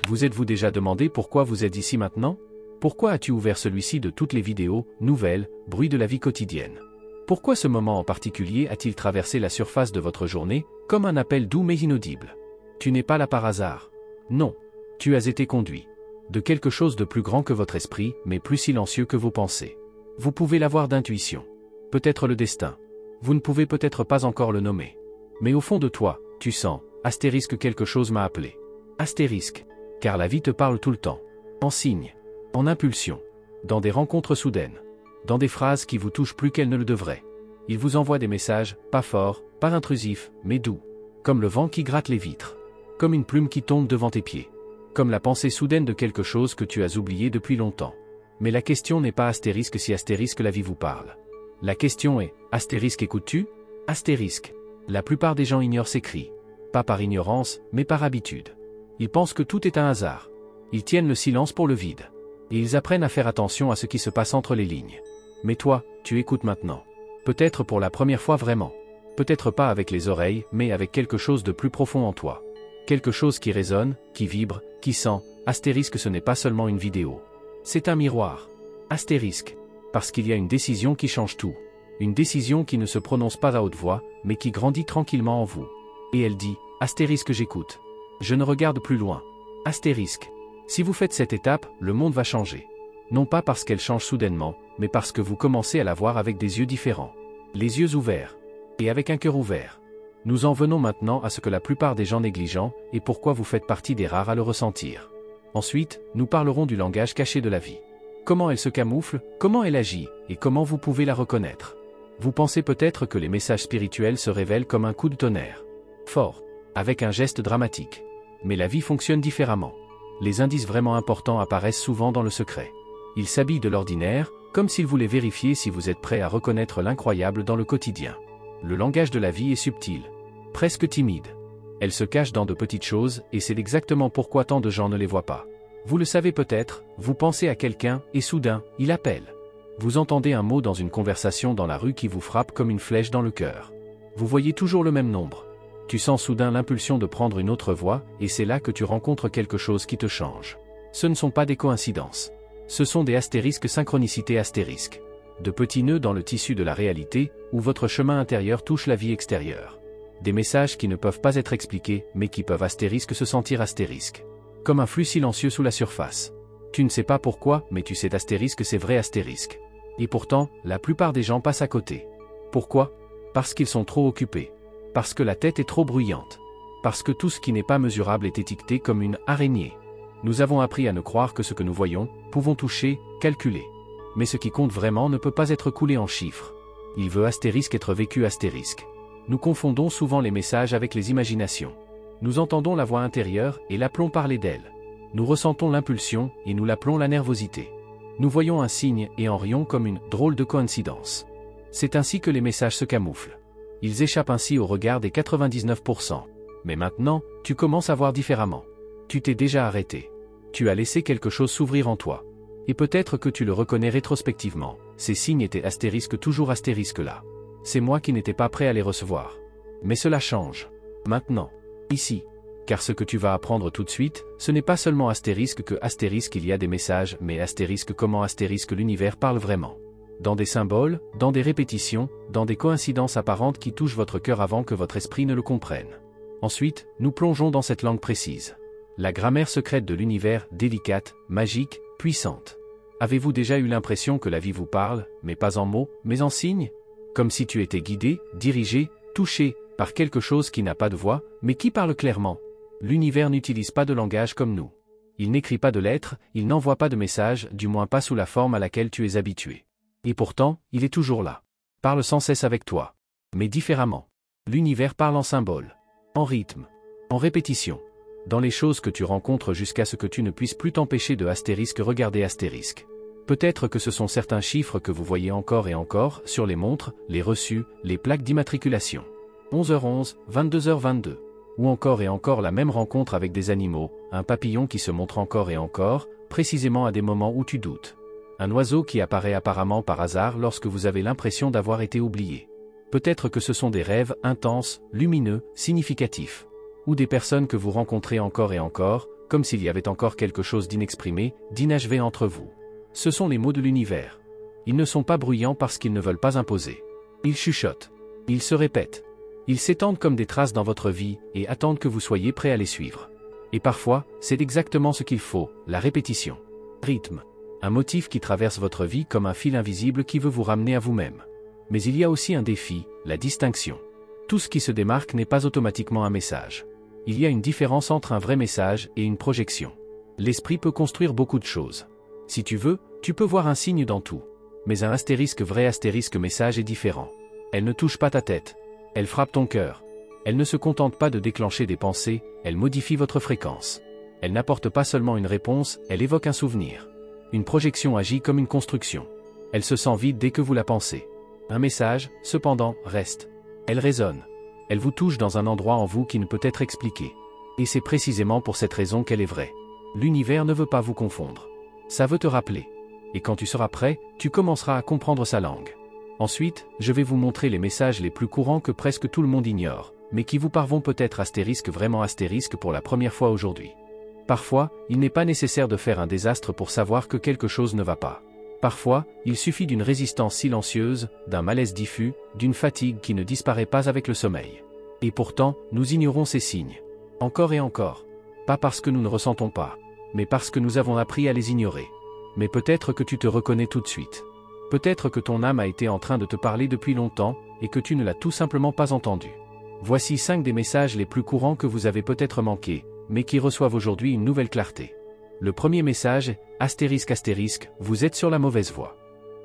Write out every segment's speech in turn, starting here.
Vous êtes-vous déjà demandé pourquoi vous êtes ici maintenant? Pourquoi as-tu ouvert celui-ci de toutes les vidéos, nouvelles, bruits de la vie quotidienne? Pourquoi ce moment en particulier a-t-il traversé la surface de votre journée, comme un appel doux mais inaudible? Tu n'es pas là par hasard. Non. Tu as été conduit. De quelque chose de plus grand que votre esprit, mais plus silencieux que vos pensées. Vous pouvez l'avoir d'intuition. Peut-être le destin. Vous ne pouvez peut-être pas encore le nommer. Mais au fond de toi, tu sens, astérisque quelque chose m'a appelé. Astérisque. Car la vie te parle tout le temps. En signe. En impulsion. Dans des rencontres soudaines. Dans des phrases qui vous touchent plus qu'elles ne le devraient. Il vous envoie des messages, pas forts, pas intrusifs, mais doux. Comme le vent qui gratte les vitres. Comme une plume qui tombe devant tes pieds. Comme la pensée soudaine de quelque chose que tu as oublié depuis longtemps. Mais la question n'est pas astérisque si astérisque la vie vous parle. La question est, astérisque écoutes-tu? Astérisque. La plupart des gens ignorent ces cris. Pas par ignorance, mais par habitude. Ils pensent que tout est un hasard. Ils tiennent le silence pour le vide. Et ils apprennent à faire attention à ce qui se passe entre les lignes. Mais toi, tu écoutes maintenant. Peut-être pour la première fois vraiment. Peut-être pas avec les oreilles, mais avec quelque chose de plus profond en toi. Quelque chose qui résonne, qui vibre, qui sent. Astérisque, ce n'est pas seulement une vidéo. C'est un miroir. Astérisque. Parce qu'il y a une décision qui change tout. Une décision qui ne se prononce pas à haute voix, mais qui grandit tranquillement en vous. Et elle dit, astérisque j'écoute. Je ne regarde plus loin. Astérisque. Si vous faites cette étape, le monde va changer. Non pas parce qu'elle change soudainement, mais parce que vous commencez à la voir avec des yeux différents. Les yeux ouverts. Et avec un cœur ouvert. Nous en venons maintenant à ce que la plupart des gens négligent, et pourquoi vous faites partie des rares à le ressentir. Ensuite, nous parlerons du langage caché de la vie. Comment elle se camoufle, comment elle agit, et comment vous pouvez la reconnaître. Vous pensez peut-être que les messages spirituels se révèlent comme un coup de tonnerre. Fort. Avec un geste dramatique. Mais la vie fonctionne différemment. Les indices vraiment importants apparaissent souvent dans le secret. Ils s'habillent de l'ordinaire, comme s'ils voulaient vérifier si vous êtes prêt à reconnaître l'incroyable dans le quotidien. Le langage de la vie est subtil. Presque timide. Elle se cache dans de petites choses, et c'est exactement pourquoi tant de gens ne les voient pas. Vous le savez peut-être, vous pensez à quelqu'un, et soudain, il appelle. Vous entendez un mot dans une conversation dans la rue qui vous frappe comme une flèche dans le cœur. Vous voyez toujours le même nombre. Tu sens soudain l'impulsion de prendre une autre voie, et c'est là que tu rencontres quelque chose qui te change. Ce ne sont pas des coïncidences. Ce sont des astérisques synchronicités astérisques. De petits nœuds dans le tissu de la réalité, où votre chemin intérieur touche la vie extérieure. Des messages qui ne peuvent pas être expliqués, mais qui peuvent astérisque se sentir astérisque. Comme un flux silencieux sous la surface. Tu ne sais pas pourquoi, mais tu sais astérisque, c'est vrai astérisque. Et pourtant, la plupart des gens passent à côté. Pourquoi? Parce qu'ils sont trop occupés. Parce que la tête est trop bruyante. Parce que tout ce qui n'est pas mesurable est étiqueté comme une araignée. Nous avons appris à ne croire que ce que nous voyons, pouvons toucher, calculer. Mais ce qui compte vraiment ne peut pas être coulé en chiffres. Il veut astérisque être vécu astérisque. Nous confondons souvent les messages avec les imaginations. Nous entendons la voix intérieure et l'appelons parler d'elle. Nous ressentons l'impulsion et nous l'appelons la nervosité. Nous voyons un signe et en rions comme une drôle de coïncidence. C'est ainsi que les messages se camouflent. Ils échappent ainsi au regard des 99%. Mais maintenant, tu commences à voir différemment. Tu t'es déjà arrêté. Tu as laissé quelque chose s'ouvrir en toi. Et peut-être que tu le reconnais rétrospectivement. Ces signes étaient astérisques, toujours astérisques là. C'est moi qui n'étais pas prêt à les recevoir. Mais cela change. Maintenant. Ici. Car ce que tu vas apprendre tout de suite, ce n'est pas seulement astérisque que astérisque il y a des messages, mais astérisque comment astérisque l'univers parle vraiment. Dans des symboles, dans des répétitions, dans des coïncidences apparentes qui touchent votre cœur avant que votre esprit ne le comprenne. Ensuite, nous plongeons dans cette langue précise. La grammaire secrète de l'univers, délicate, magique, puissante. Avez-vous déjà eu l'impression que la vie vous parle, mais pas en mots, mais en signes? Comme si tu étais guidé, dirigé, touché, par quelque chose qui n'a pas de voix, mais qui parle clairement. L'univers n'utilise pas de langage comme nous. Il n'écrit pas de lettres, il n'envoie pas de messages, du moins pas sous la forme à laquelle tu es habitué. Et pourtant, il est toujours là. Parle sans cesse avec toi. Mais différemment. L'univers parle en symboles. En rythme. En répétition. Dans les choses que tu rencontres jusqu'à ce que tu ne puisses plus t'empêcher de astérisque regarder astérisque. Peut-être que ce sont certains chiffres que vous voyez encore et encore, sur les montres, les reçus, les plaques d'immatriculation. 11h11, 22h22. Ou encore et encore la même rencontre avec des animaux, un papillon qui se montre encore et encore, précisément à des moments où tu doutes. Un oiseau qui apparaît apparemment par hasard lorsque vous avez l'impression d'avoir été oublié. Peut-être que ce sont des rêves intenses, lumineux, significatifs. Ou des personnes que vous rencontrez encore et encore, comme s'il y avait encore quelque chose d'inexprimé, d'inachevé entre vous. Ce sont les mots de l'univers. Ils ne sont pas bruyants parce qu'ils ne veulent pas imposer. Ils chuchotent. Ils se répètent. Ils s'étendent comme des traces dans votre vie et attendent que vous soyez prêt à les suivre. Et parfois, c'est exactement ce qu'il faut, la répétition. Rythme. Un motif qui traverse votre vie comme un fil invisible qui veut vous ramener à vous-même. Mais il y a aussi un défi, la distinction. Tout ce qui se démarque n'est pas automatiquement un message. Il y a une différence entre un vrai message et une projection. L'esprit peut construire beaucoup de choses. Si tu veux, tu peux voir un signe dans tout. Mais un astérisque vrai astérisque message est différent. Elle ne touche pas ta tête. Elle frappe ton cœur. Elle ne se contente pas de déclencher des pensées, elle modifie votre fréquence. Elle n'apporte pas seulement une réponse, elle évoque un souvenir. Une projection agit comme une construction. Elle se sent vide dès que vous la pensez. Un message, cependant, reste. Elle résonne. Elle vous touche dans un endroit en vous qui ne peut être expliqué. Et c'est précisément pour cette raison qu'elle est vraie. L'univers ne veut pas vous confondre. Ça veut te rappeler. Et quand tu seras prêt, tu commenceras à comprendre sa langue. Ensuite, je vais vous montrer les messages les plus courants que presque tout le monde ignore, mais qui vous parvont peut-être vraiment astérisque pour la première fois aujourd'hui. Parfois, il n'est pas nécessaire de faire un désastre pour savoir que quelque chose ne va pas. Parfois, il suffit d'une résistance silencieuse, d'un malaise diffus, d'une fatigue qui ne disparaît pas avec le sommeil. Et pourtant, nous ignorons ces signes. Encore et encore. Pas parce que nous ne ressentons pas, mais parce que nous avons appris à les ignorer. Mais peut-être que tu te reconnais tout de suite. Peut-être que ton âme a été en train de te parler depuis longtemps, et que tu ne l'as tout simplement pas entendu. Voici 5 des messages les plus courants que vous avez peut-être manqués, mais qui reçoivent aujourd'hui une nouvelle clarté. Le premier message, astérisque, vous êtes sur la mauvaise voie.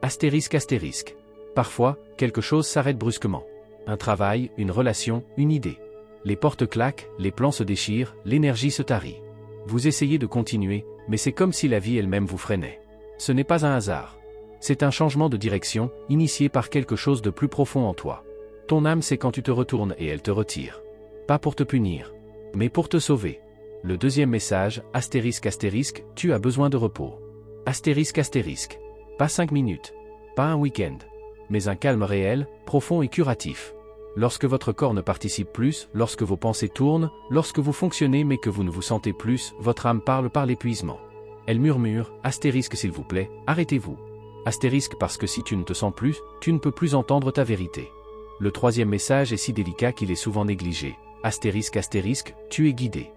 Astérisque. Parfois, quelque chose s'arrête brusquement. Un travail, une relation, une idée. Les portes claquent, les plans se déchirent, l'énergie se tarit. Vous essayez de continuer, mais c'est comme si la vie elle-même vous freinait. Ce n'est pas un hasard. C'est un changement de direction, initié par quelque chose de plus profond en toi. Ton âme sait quand tu te retournes et elle te retire. Pas pour te punir, mais pour te sauver. Le deuxième message, astérisque, tu as besoin de repos. Astérisque. Pas 5 minutes. Pas un week-end. Mais un calme réel, profond et curatif. Lorsque votre corps ne participe plus, lorsque vos pensées tournent, lorsque vous fonctionnez mais que vous ne vous sentez plus, votre âme parle par l'épuisement. Elle murmure, astérisque s'il vous plaît, arrêtez-vous. Astérisque parce que si tu ne te sens plus, tu ne peux plus entendre ta vérité. Le troisième message est si délicat qu'il est souvent négligé. Astérisque, tu es guidé.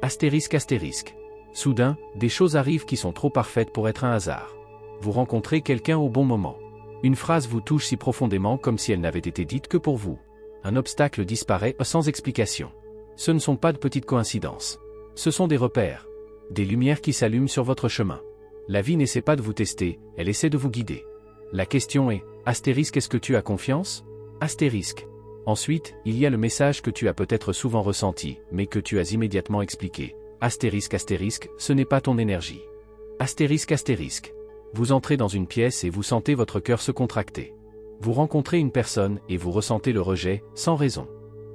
Astérisque. Soudain, des choses arrivent qui sont trop parfaites pour être un hasard. Vous rencontrez quelqu'un au bon moment. Une phrase vous touche si profondément comme si elle n'avait été dite que pour vous. Un obstacle disparaît sans explication. Ce ne sont pas de petites coïncidences. Ce sont des repères. Des lumières qui s'allument sur votre chemin. La vie n'essaie pas de vous tester, elle essaie de vous guider. La question est, astérisque, est-ce que tu as confiance? Astérisque. Ensuite, il y a le message que tu as peut-être souvent ressenti, mais que tu as immédiatement expliqué. Astérisque, ce n'est pas ton énergie. Astérisque. Vous entrez dans une pièce et vous sentez votre cœur se contracter. Vous rencontrez une personne et vous ressentez le rejet, sans raison.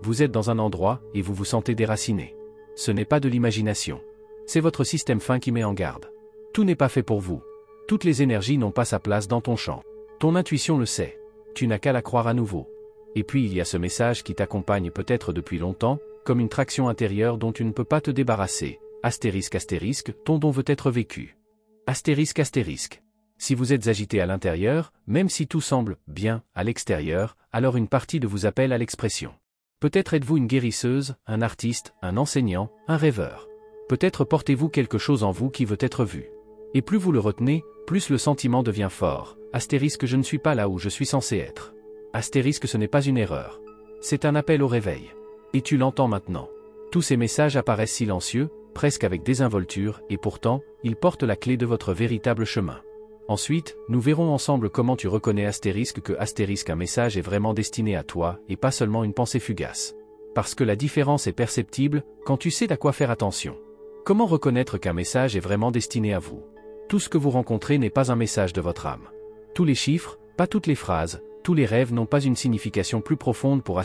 Vous êtes dans un endroit et vous vous sentez déraciné. Ce n'est pas de l'imagination. C'est votre système fin qui met en garde. Tout n'est pas fait pour vous. Toutes les énergies n'ont pas sa place dans ton champ. Ton intuition le sait. Tu n'as qu'à la croire à nouveau. Et puis il y a ce message qui t'accompagne peut-être depuis longtemps, comme une traction intérieure dont tu ne peux pas te débarrasser. Astérisque, ton don veut être vécu. Astérisque. Si vous êtes agité à l'intérieur, même si tout semble bien à l'extérieur, alors une partie de vous appelle à l'expression. Peut-être êtes-vous une guérisseuse, un artiste, un enseignant, un rêveur. Peut-être portez-vous quelque chose en vous qui veut être vu. Et plus vous le retenez, plus le sentiment devient fort. Astérisque, je ne suis pas là où je suis censé être. Astérisque, ce n'est pas une erreur. C'est un appel au réveil. Et tu l'entends maintenant. Tous ces messages apparaissent silencieux, presque avec désinvolture, et pourtant, ils portent la clé de votre véritable chemin. Ensuite, nous verrons ensemble comment tu reconnais que un message est vraiment destiné à toi, et pas seulement une pensée fugace. Parce que la différence est perceptible, quand tu sais à quoi faire attention. Comment reconnaître qu'un message est vraiment destiné à vous? Tout ce que vous rencontrez n'est pas un message de votre âme. Tous les chiffres, pas toutes les phrases, tous les rêves n'ont pas une signification plus profonde pour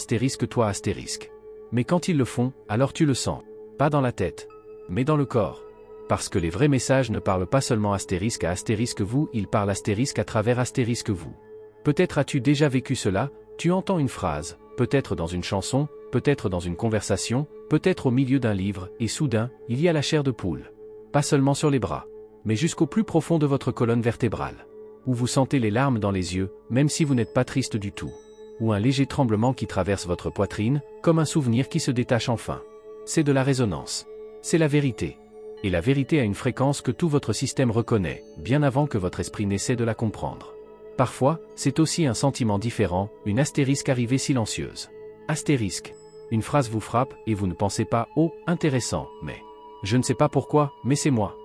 toi. Mais quand ils le font, alors tu le sens. Pas dans la tête, mais dans le corps. Parce que les vrais messages ne parlent pas seulement astérisque à vous, ils parlent astérisque à travers astérisque vous. Peut-être as-tu déjà vécu cela, tu entends une phrase, peut-être dans une chanson, peut-être dans une conversation, peut-être au milieu d'un livre, et soudain, il y a la chair de poule. Pas seulement sur les bras, mais jusqu'au plus profond de votre colonne vertébrale. Où vous sentez les larmes dans les yeux, même si vous n'êtes pas triste du tout. Ou un léger tremblement qui traverse votre poitrine, comme un souvenir qui se détache enfin. C'est de la résonance. C'est la vérité. Et la vérité a une fréquence que tout votre système reconnaît, bien avant que votre esprit n'essaie de la comprendre. Parfois, c'est aussi un sentiment différent, une astérisque arrivée silencieuse. Astérisque. Une phrase vous frappe, et vous ne pensez pas « Oh, intéressant, mais… » Je ne sais pas pourquoi, mais c'est moi.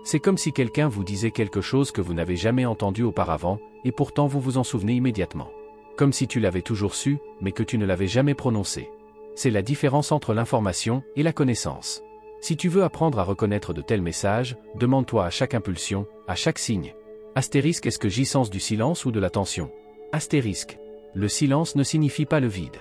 C'est comme si quelqu'un vous disait quelque chose que vous n'avez jamais entendu auparavant, et pourtant vous vous en souvenez immédiatement. Comme si tu l'avais toujours su, mais que tu ne l'avais jamais prononcé. C'est la différence entre l'information et la connaissance. Si tu veux apprendre à reconnaître de tels messages, demande-toi à chaque impulsion, à chaque signe. Astérisque, est-ce que j'y sens du silence ou de la tension? Astérisque. Le silence ne signifie pas le vide.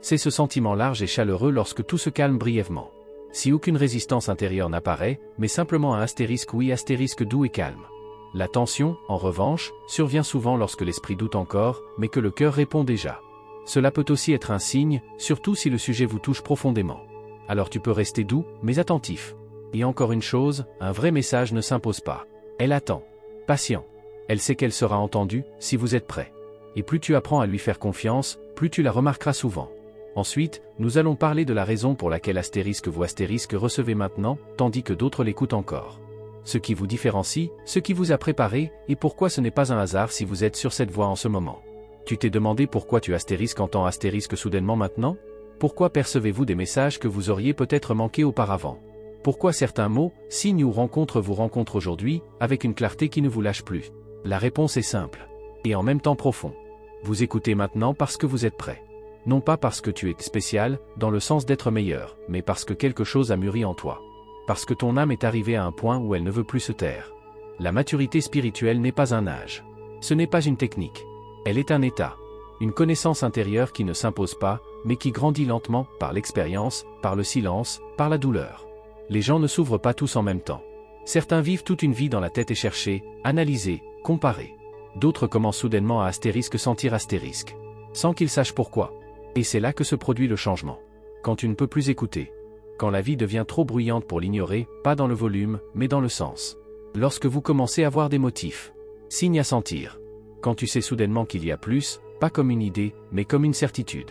C'est ce sentiment large et chaleureux lorsque tout se calme brièvement. Si aucune résistance intérieure n'apparaît, mais simplement un astérisque oui astérisque doux et calme. La tension, en revanche, survient souvent lorsque l'esprit doute encore, mais que le cœur répond déjà. Cela peut aussi être un signe, surtout si le sujet vous touche profondément. Alors tu peux rester doux, mais attentif. Et encore une chose, un vrai message ne s'impose pas. Elle attend. Patient. Elle sait qu'elle sera entendue, si vous êtes prêt. Et plus tu apprends à lui faire confiance, plus tu la remarqueras souvent. Ensuite, nous allons parler de la raison pour laquelle astérisque vous astérisque recevez maintenant, tandis que d'autres l'écoutent encore. Ce qui vous différencie, ce qui vous a préparé, et pourquoi ce n'est pas un hasard si vous êtes sur cette voie en ce moment. Tu t'es demandé pourquoi tu astérisque entends astérisque soudainement maintenant? Pourquoi percevez-vous des messages que vous auriez peut-être manqués auparavant? Pourquoi certains mots, signes ou rencontres vous rencontrent aujourd'hui, avec une clarté qui ne vous lâche plus? La réponse est simple. Et en même temps profond. Vous écoutez maintenant parce que vous êtes prêt. Non pas parce que tu es spécial, dans le sens d'être meilleur, mais parce que quelque chose a mûri en toi. Parce que ton âme est arrivée à un point où elle ne veut plus se taire. La maturité spirituelle n'est pas un âge. Ce n'est pas une technique. Elle est un état. Une connaissance intérieure qui ne s'impose pas, mais qui grandit lentement, par l'expérience, par le silence, par la douleur. Les gens ne s'ouvrent pas tous en même temps. Certains vivent toute une vie dans la tête et chercher, analyser, comparer. D'autres commencent soudainement à astérisque sentir astérisque. Sans qu'ils sachent pourquoi. Et c'est là que se produit le changement. Quand tu ne peux plus écouter. Quand la vie devient trop bruyante pour l'ignorer, pas dans le volume, mais dans le sens. Lorsque vous commencez à voir des motifs. Signes à sentir. Quand tu sais soudainement qu'il y a plus, pas comme une idée, mais comme une certitude.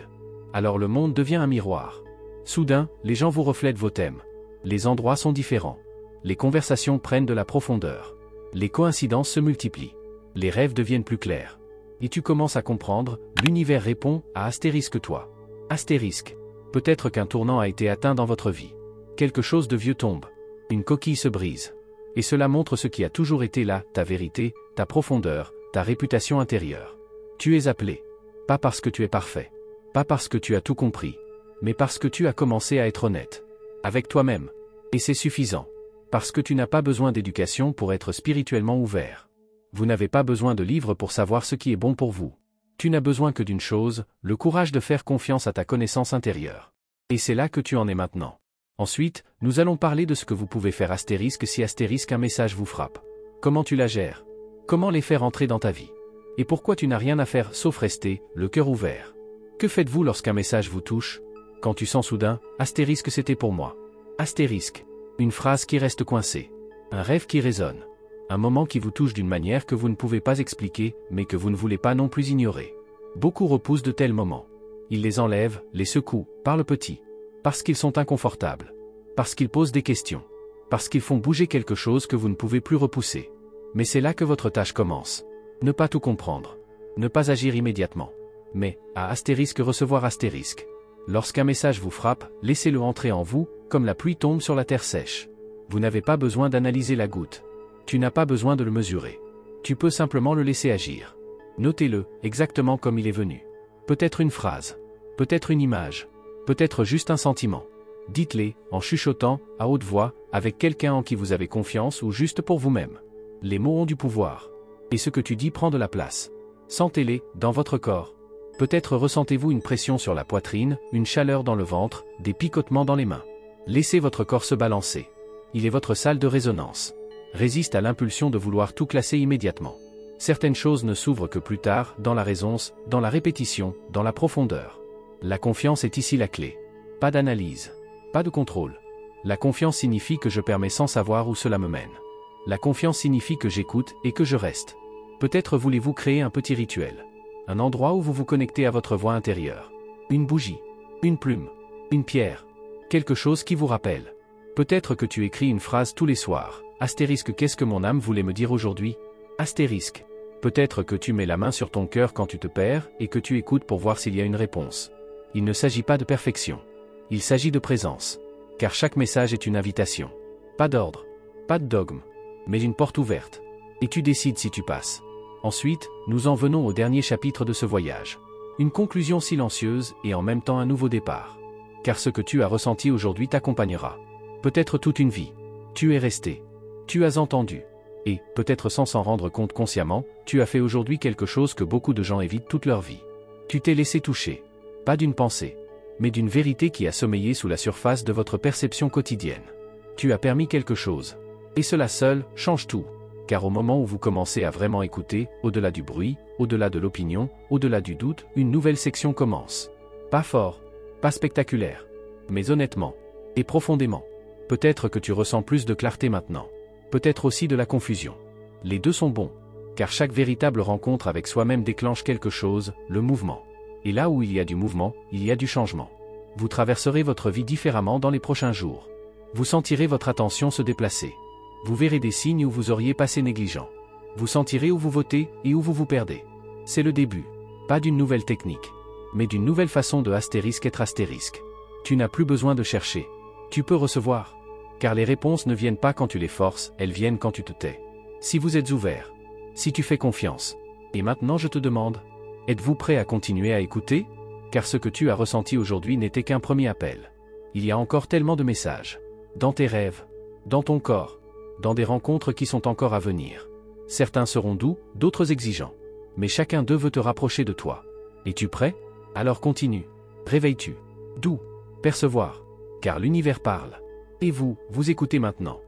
Alors le monde devient un miroir. Soudain, les gens vous reflètent vos thèmes. Les endroits sont différents. Les conversations prennent de la profondeur. Les coïncidences se multiplient. Les rêves deviennent plus clairs. Et tu commences à comprendre, l'univers répond à astérisque toi. Astérisque. Peut-être qu'un tournant a été atteint dans votre vie. Quelque chose de vieux tombe. Une coquille se brise. Et cela montre ce qui a toujours été là, ta vérité, ta profondeur, ta réputation intérieure. Tu es appelé. Pas parce que tu es parfait. Pas parce que tu as tout compris. Mais parce que tu as commencé à être honnête. Avec toi-même. Et c'est suffisant. Parce que tu n'as pas besoin d'éducation pour être spirituellement ouvert. Vous n'avez pas besoin de livres pour savoir ce qui est bon pour vous. Tu n'as besoin que d'une chose, le courage de faire confiance à ta connaissance intérieure. Et c'est là que tu en es maintenant. Ensuite, nous allons parler de ce que vous pouvez faire astérisque si astérisque un message vous frappe. Comment tu la gères? Comment les faire entrer dans ta vie? Et pourquoi tu n'as rien à faire sauf rester, le cœur ouvert? Que faites-vous lorsqu'un message vous touche? Quand tu sens soudain, astérisque c'était pour moi. Astérisque. Une phrase qui reste coincée. Un rêve qui résonne. Un moment qui vous touche d'une manière que vous ne pouvez pas expliquer, mais que vous ne voulez pas non plus ignorer. Beaucoup repoussent de tels moments. Ils les enlèvent, les secouent, par le petit. Parce qu'ils sont inconfortables. Parce qu'ils posent des questions. Parce qu'ils font bouger quelque chose que vous ne pouvez plus repousser. Mais c'est là que votre tâche commence. Ne pas tout comprendre. Ne pas agir immédiatement. Mais, à astérisque recevoir astérisque. Lorsqu'un message vous frappe, laissez-le entrer en vous, comme la pluie tombe sur la terre sèche. Vous n'avez pas besoin d'analyser la goutte. Tu n'as pas besoin de le mesurer. Tu peux simplement le laisser agir. Notez-le, exactement comme il est venu. Peut-être une phrase. Peut-être une image. Peut-être juste un sentiment. Dites-les, en chuchotant, à haute voix, avec quelqu'un en qui vous avez confiance ou juste pour vous-même. Les mots ont du pouvoir. Et ce que tu dis prend de la place. Sentez-les, dans votre corps. Peut-être ressentez-vous une pression sur la poitrine, une chaleur dans le ventre, des picotements dans les mains. Laissez votre corps se balancer. Il est votre salle de résonance. Résiste à l'impulsion de vouloir tout classer immédiatement. Certaines choses ne s'ouvrent que plus tard, dans la résonance, dans la répétition, dans la profondeur. La confiance est ici la clé. Pas d'analyse. Pas de contrôle. La confiance signifie que je permets sans savoir où cela me mène. La confiance signifie que j'écoute et que je reste. Peut-être voulez-vous créer un petit rituel. Un endroit où vous vous connectez à votre voix intérieure. Une bougie. Une plume. Une pierre. Quelque chose qui vous rappelle. Peut-être que tu écris une phrase tous les soirs. Astérisque, qu'est-ce que mon âme voulait me dire aujourd'hui? Astérisque. Peut-être que tu mets la main sur ton cœur quand tu te perds et que tu écoutes pour voir s'il y a une réponse. Il ne s'agit pas de perfection. Il s'agit de présence. Car chaque message est une invitation. Pas d'ordre. Pas de dogme. Mais une porte ouverte. Et tu décides si tu passes. Ensuite, nous en venons au dernier chapitre de ce voyage. Une conclusion silencieuse et en même temps un nouveau départ. Car ce que tu as ressenti aujourd'hui t'accompagnera. Peut-être toute une vie. Tu es resté. Tu as entendu. Et, peut-être sans s'en rendre compte consciemment, tu as fait aujourd'hui quelque chose que beaucoup de gens évitent toute leur vie. Tu t'es laissé toucher. Pas d'une pensée, mais d'une vérité qui a sommeillé sous la surface de votre perception quotidienne. Tu as permis quelque chose. Et cela seul change tout. Car au moment où vous commencez à vraiment écouter, au-delà du bruit, au-delà de l'opinion, au-delà du doute, une nouvelle section commence. Pas fort, pas spectaculaire, mais honnêtement, et profondément. Peut-être que tu ressens plus de clarté maintenant. Peut-être aussi de la confusion. Les deux sont bons, car chaque véritable rencontre avec soi-même déclenche quelque chose, le mouvement. Et là où il y a du mouvement, il y a du changement. Vous traverserez votre vie différemment dans les prochains jours. Vous sentirez votre attention se déplacer. Vous verrez des signes où vous auriez passé négligent. Vous sentirez où vous votez et où vous vous perdez. C'est le début. Pas d'une nouvelle technique, mais d'une nouvelle façon de être astérisque. Tu n'as plus besoin de chercher. Tu peux recevoir. Car les réponses ne viennent pas quand tu les forces, elles viennent quand tu te tais. Si vous êtes ouvert. Si tu fais confiance. Et maintenant je te demande, êtes-vous prêt à continuer à écouter? Car ce que tu as ressenti aujourd'hui n'était qu'un premier appel. Il y a encore tellement de messages. Dans tes rêves. Dans ton corps. Dans des rencontres qui sont encore à venir. Certains seront doux, d'autres exigeants. Mais chacun d'eux veut te rapprocher de toi. Es-tu prêt? Alors continue. Réveilles-tu. Doux. Percevoir. Car l'univers parle. Et vous, vous écoutez maintenant.